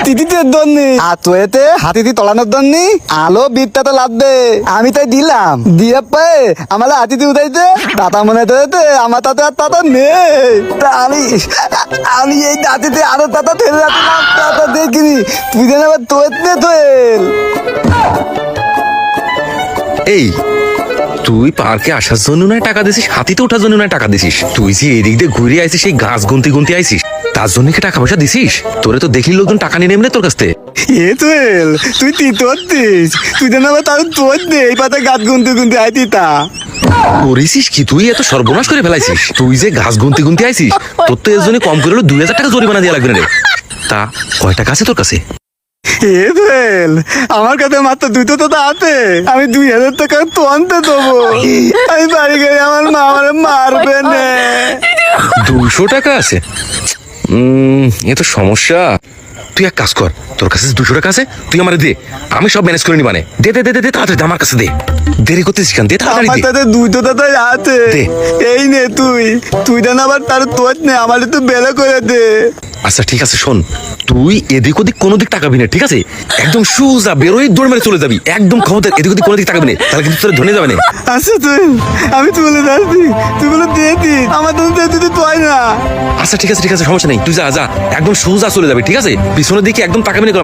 তিতিতে দন্নি আর তোয়েতে হাতিতি তলানোর দন্নি আলো বিটটাতে লাগবে আমি তাই দিলাম দিয়ে পায়ে আমার হাতিতি উঠাইতে তাতা মনে হতে আমার তাতে আর তাতা নেই তা আমি এই হাতিতে আরো তাতা ঠেলে রাখলাম তাতা দেখিনি তুই যেন আবার তোয়েতে তোয়েল এই তুই পার্কে আসার জন্য নয় টাকা দিছিস, হাতিতে ওঠার জন্য নয় টাকা দিছিস, তুই যে এদিক দিয়ে ঘুরে আইছিস সেই গাছ গুনতে গুনতে আইছিস তার জন্য কি টাকা পয়সা দিছিস? তোরে তো দেখলি লোকজন টাকা নিয়ে নেমলে তোর কাছ থেকে। এ তোয়েল তুই তিতোতিস তুই যেন আবার তার তোর দে এই পাতা গাছ গুনতে গুনতে আইতি তা করেছিস কি তুই? এত সর্বনাশ করে ফেলাইছিস। তুই যে ঘাস গুনতে গুনতে আইছিস তোর তো এর জন্য কম করে হলো 2000 টাকা জরিমানা দেওয়া লাগবে না রে। তা কয় টাকা আছে তোর কাছে? এ তোয়েল আমার কাছে মাত্র দুটো তো আছে আমি 2000 টাকা তো আনতে দেবো আমি বাড়ি গেলে আমার মা আমার মারবে না 200 টাকা আছে? এ তো সমস্যা। তুই এক কাজ কর, তোর কাছে 200 টাকা আছে তুই আমারে দে, আমি সব ম্যানেজ করে নিবানে। দে দে দে দে তাড়াতাড়ি দে, আমার কাছে দে, দেরি করতেছিস কেন? দে তাড়াতাড়ি আমার দে। তাতে দুটো তো আছে দে। এই নে তুই দেন আবার তার তোর নে আমার একটু বেলে করে দে আচ্ছা ঠিক আছে, শোন, তুই এদিক ওদিক কোনো দিক তাকাবি না, ঠিক আছে? একদম সোজা বেরোই দৌড় মেরে চলে যাবি, একদম ক্ষমতা এদিক ওদিক কোনো দিক তাকাবি না, তাহলে কিন্তু তোর ধরে যাবে না। আচ্ছা তুই আমি তুলে যাচ্ছি তুই বলে দিয়ে দিস আমার তো দিতে তুই না আচ্ছা ঠিক আছে সমস্যা নেই, তুই যা যা একদম সোজা চলে যাবি, ঠিক আছে? পিছনের দিকে একদম তাকাবি না।